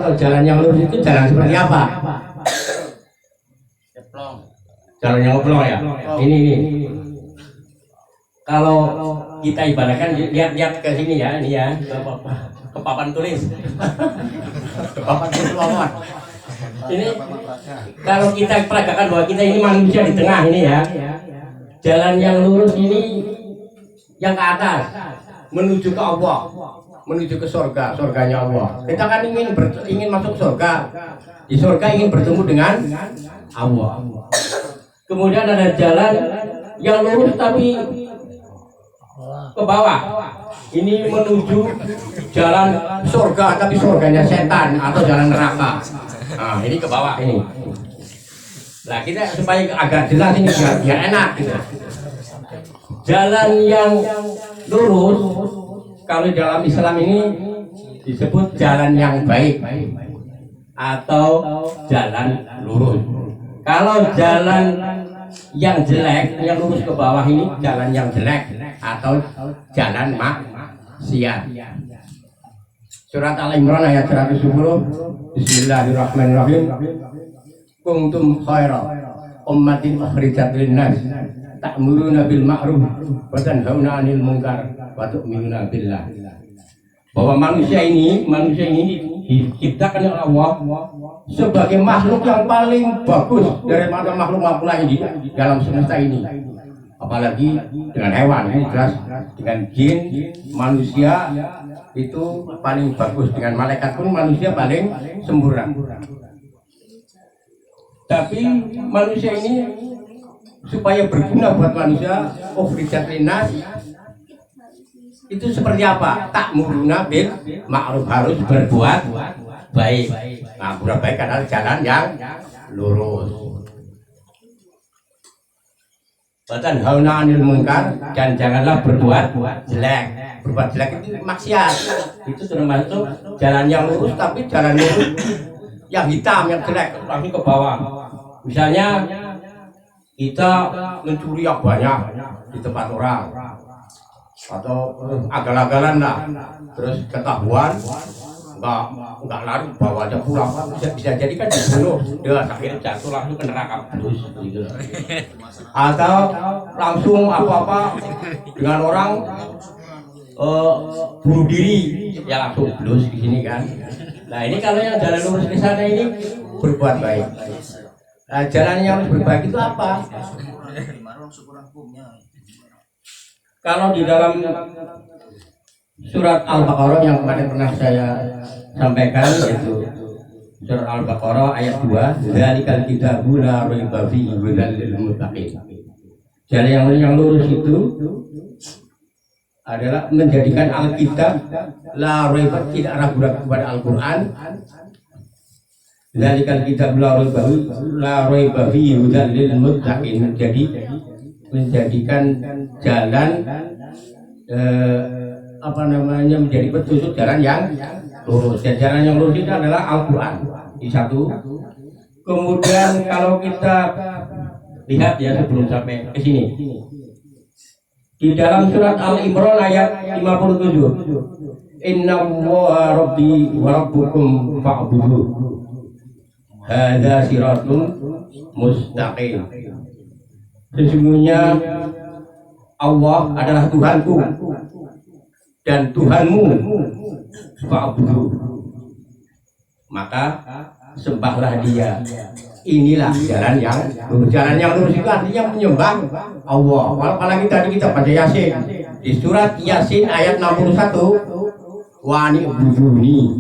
atau jalan yang lurus itu jalan seperti apa? Jalan yang ngeplong ya. Ini. Kalau kita ibaratkan lihat ke sini ya, ini ya, ke papan tulis. Ke papan tulis lawan. Ini kalau kita peragakan bahwa kita ini manusia di tengah ini ya. Jalan yang lurus ini yang ke atas menuju ke Allah, menuju ke surganya Allah. Kita kan ingin masuk surga. Di surga ingin bertemu dengan Allah. Kemudian ada jalan yang lurus tapi ke bawah. Ini menuju jalan surga tapi surganya setan atau jalan neraka. Nah, ini ke bawah ini. Nah, kita supaya agak jelas ini biar enak gitu. Jalan yang lurus kalau dalam Islam ini disebut jalan yang baik atau jalan lurus. Kalau jalan yang jelek, yang lurus ke bawah ini jalan yang jelek atau jalan maksiat. Surat Al-Imran ayat 110. Bismillahirrahmanirrahim. Kuntum khaira ummatin ukhrijat lin-nas ta'muruna bil ma'ruf wa tanhauna 'anil munkar wa tu'minuna billah. Bahwa manusia ini diciptakan oleh Allah sebagai makhluk yang paling bagus dari makhluk-makhluk lain di dalam semesta ini. Apalagi dengan hewan, ini jelas dengan jin, manusia itu paling bagus, dengan malaikat pun manusia paling sempurna. Tapi manusia ini supaya berguna buat manusia, ukhrijat linnas, itu seperti apa? Ta'muruna bil ma'ruf, harus berbuat baik. Nah, berbuat baik adalah jalan yang lurus. Wa tanhauna 'anil munkar, dan janganlah berbuat jelek. Berbuat jelek itu maksiat. Itu termasuk jalan yang lurus, tapi jalan lurus yang hitam, yang jelek, langsung ke bawah. Misalnya kita mencuri yang banyak di tempat orang, atau agal-agalan lah, terus ketahuan nggak lari bawa aja pulang, bisa jadi kan dibunuh, dia akhirnya jatuh langsung ke neraka terus gitu. Atau langsung apa dengan orang bunuh diri, ya langsung blus di sini kan. Nah, ini kalau yang jalan lurus ke sana ini berbuat baik. Nah, jalan yang harus berbaik itu apa? Kalau di dalam surat Al-Baqarah yang kemarin pernah saya sampaikan, yaitu surat Al-Baqarah ayat 2, dzalikal kitabu la raiba fihi hudal lil muttaqin. Jalan yang lurus itu adalah menjadikan Alkitab la raiba, tidak ragu-ragu kepada Al-Qur'an. Dzalikal kitabu la raiba fihi hudal lil muttaqin, jadi menjadikan jalan menjadi petunjuk jalan yang lurus. Dan jalan yang lurus itu adalah Al-Quran di satu. Kemudian kalau kita lihat ya, sebelum sampai ke sini, di dalam surat Al-Imran ayat 57, innallaha rabbi wa rabbukum fa'buduh hadza siratun mustaqim. Sesungguhnya Allah adalah Tuhanku dan Tuhanmu, fa'budu, maka sembahlah Dia. Inilah jalan yang lurus. Jalan yang lurus itu artinya menyembah Allah. Apalagi tadi kita baca Yasin, di surat Yasin ayat 61, wani buduni,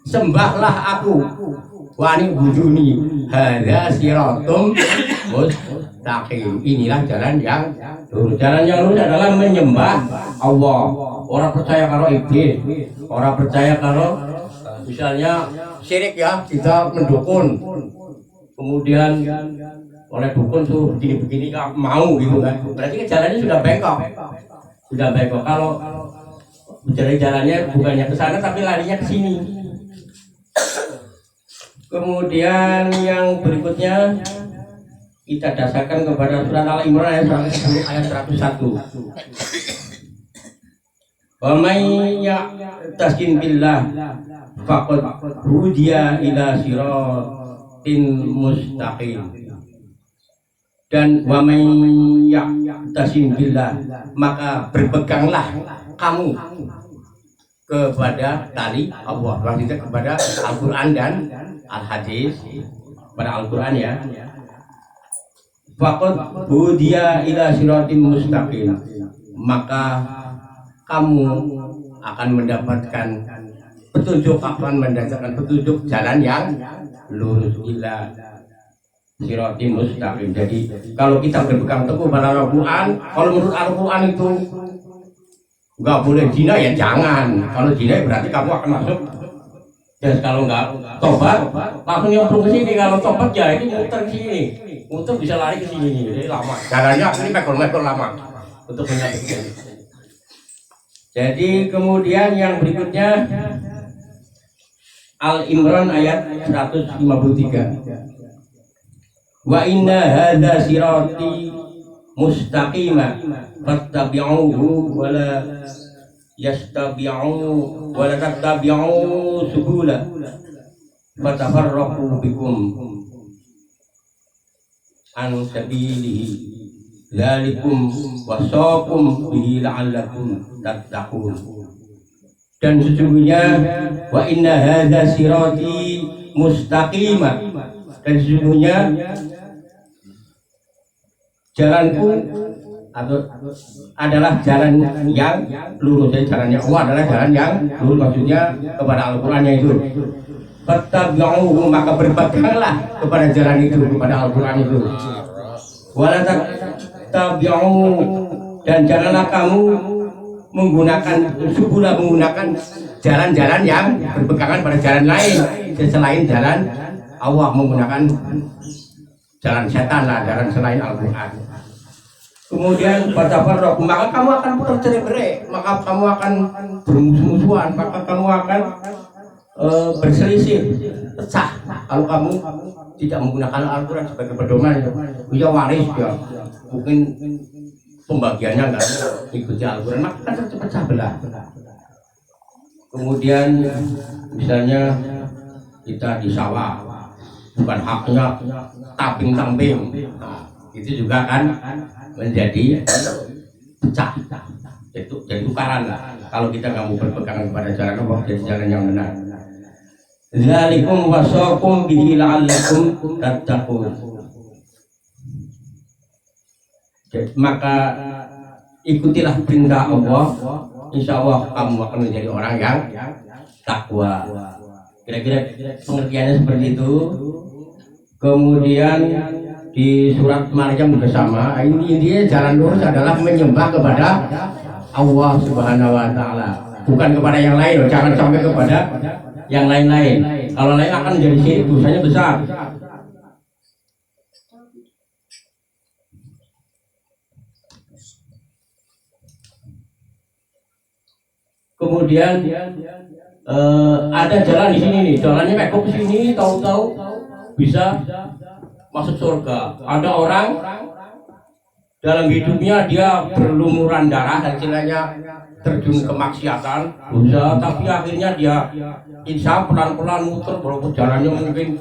sembahlah aku, wani buduni hadza siratum mustaqim. Inilah jalan yang lurus. Jalan yang lurus adalah menyembah Allah. Orang percaya kalau iblis, orang percaya kalau misalnya syirik ya, kita mendukun, kemudian oleh dukun tuh begini-begini gak mau gitu kan, berarti jalannya sudah bengkok. Kalau jalannya bukannya ke sana tapi larinya ke sini. Kemudian yang berikutnya kita dasarkan kepada surat Al-Imran ayat 101. Wa may ya'tasim billah faqad hudiya ila siratin mustaqim. Dan wa may ya'tasim billah, maka berpeganglah kamu kepada tali Allah, maksudnya kepada Al-Qur'an dan Al-Hadis, pada Al-Qur'an ya. Faqad hudiya ila siratin mustaqim, maka kamu akan mendapatkan petunjuk, akan mendapatkan petunjuk jalan yang lurus ila siratin mustaqim. Jadi kalau kita berpegang teguh pada Al-Qur'an, kalau menurut Al-Qur'an itu nggak boleh zina ya jangan. Kalau zina berarti kamu akan masuk. Dan kalau nggak tobat, langsung nyemplung ke sini. Kalau tobat ya ini muter ke sini, muter bisa lari ke sini. Jadi lama. Jalannya ini mekor lama untuk menyambung. Jadi kemudian yang berikutnya Al-Imran ayat 153. Wa inna hadza sirati mustaqima fattabi'uhu wa la yastabi'u wa la tattabi'u subula fatafarraqu bikum an sabilihi dzalikum wasaqum bihi la'allakum tattaqun. Dan sesungguhnya wa inna hadza sirati mustaqima, dan sesungguhnya jalanku atau adalah jalan yang lurus. Jadi jalannya Allah adalah jalan yang lurus, maksudnya kepada Al-Qur'annya itu. Fattabi'uhu, maka berpeganglah kepada jalan itu, kepada Al-Qur'an itu. Wala tattabi'u, dan janganlah kamu menggunakan subula, menggunakan jalan-jalan yang berpegangan pada jalan lain selain jalan Allah, menggunakan jalan setan lah, jalan selain Al-Qur'an. Kemudian fatafarraqu, maka kamu akan tercerai-berai, maka kamu akan bermusuh-musuhan, maka kamu akan berselisih, pecah kalau kamu tidak menggunakan Al-Qur'an sebagai pedoman. Ya waris ya, mungkin pembagiannya enggak ikuti Al-Qur'an, maka kan terpecah belah. Kemudian misalnya kita di sawah, bukan haknya tamping-tamping, nah, itu juga kan menjadi pecah, jadi tukaran lah. Kalau kita nggak mau berpegangan kepada jalan Allah, jadi jalan yang benar. Dzalikum wasaqum bihi la'allakum tattaqun. Maka ikutilah perintah Allah, insya Allah kamu akan menjadi orang yang takwa. Kira-kira pengertiannya seperti itu. Kemudian di surat Maryam juga sama. Ini intinya jalan lurus adalah menyembah kepada Allah Subhanahu wa Ta'ala, bukan kepada yang lain. Jangan sampai kepada yang lain-lain. Kalau lain akan menjadi syirik, dosanya besar. Kemudian ada jalan di sini nih, jalannya mekok ke sini, tahu-tahu bisa masuk surga. Ada orang dalam hidupnya dia berlumuran darah dan istilahnya terjun ke maksiatan, dosa, tapi akhirnya dia insya pelan-pelan muter, walaupun jalannya mungkin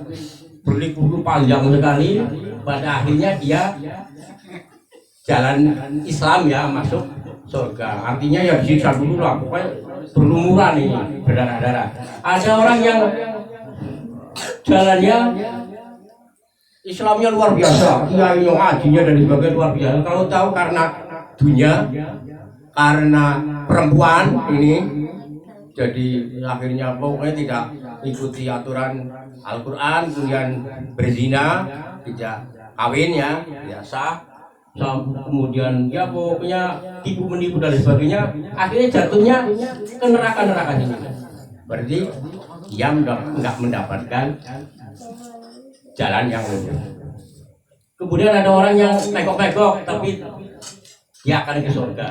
berliku-liku panjang sekali, pada akhirnya dia jalan Islam ya, masuk surga. Artinya ya disiksa dulu lah, pokoknya berlumuran ini berdarah-darah. Ada orang yang jalannya Islamnya luar biasa, kiai yang ngajinya dan sebagainya luar biasa. Kalau tahu karena dunia, karena perempuan ini, jadi akhirnya pokoknya tidak ikuti aturan Al-Quran, kemudian berzina, tidak kawin ya, biasa. Kemudian ya pokoknya tipu menipu dan sebagainya, akhirnya jatuhnya ke neraka ini. Berarti dia nggak mendapatkan jalan yang lurus. Kemudian ada orang yang megok-megok tapi dia akan ke surga.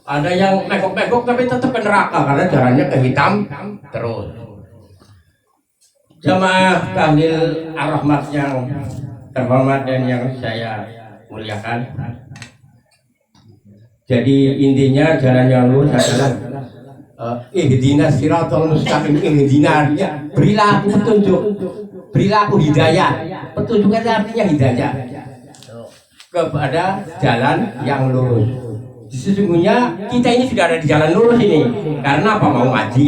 Ada yang megok-megok tapi tetap ke neraka karena jalannya ke hitam terus. Jamaah tahlil ar-rahmat yang terhormat dan yang saya muliakan. Jadi intinya jalan yang lurus adalah ihdinas siratal mustaqim, ihdinas, berilah aku petunjuk, berilah aku hidayah. Petunjuk itu artinya hidayah kepada jalan yang lurus. Sesungguhnya kita ini sudah ada di jalan lurus ini. Karena apa? Mau ngaji,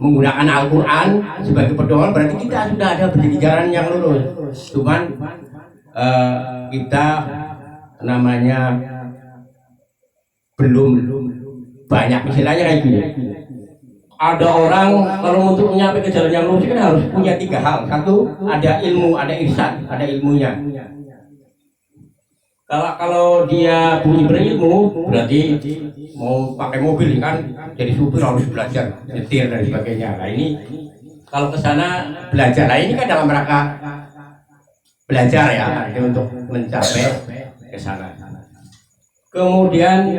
menggunakan Al-Quran sebagai pedoman, berarti kita sudah ada di jalan yang lurus. Cuman kita namanya belum banyak, istilahnya kayak gini. Ada orang kalau untuk mencapai ke jalan yang lurus kan harus punya 3 hal. Satu, ada ilmu, ada irsyad, ada ilmunya. Kalau dia punya berilmu, berarti mau pakai mobil kan, jadi supir harus belajar nyetir dan sebagainya. Nah ini kalau ke sana belajar, nah ini kan dalam rangka belajar ya, untuk mencapai ke sana. Kemudian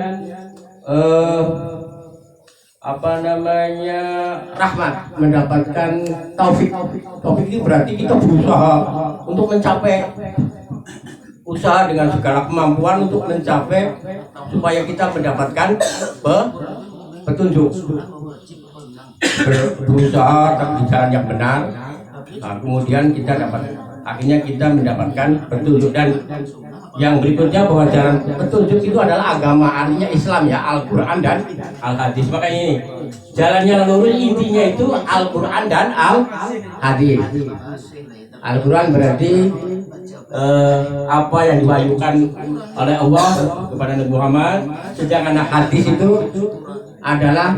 rahmat, mendapatkan taufik. Taufik itu berarti kita berusaha untuk mencapai, usaha dengan segala kemampuan untuk mencapai supaya kita mendapatkan petunjuk, berusaha di jalan yang benar. Nah, kemudian kita akhirnya kita mendapatkan petunjuk. Dan yang berikutnya bahwa jalan petunjuk itu adalah agama, artinya Islam ya, Al-Quran dan Al-Hadis. Makanya ini jalan yang lurus intinya itu Al-Quran dan Al-Hadis. Al-Quran berarti apa yang diwahyukan oleh Allah kepada Nabi Muhammad, sedangkan hadis itu adalah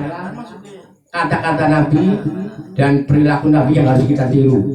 kata-kata Nabi dan perilaku Nabi yang harus kita tiru.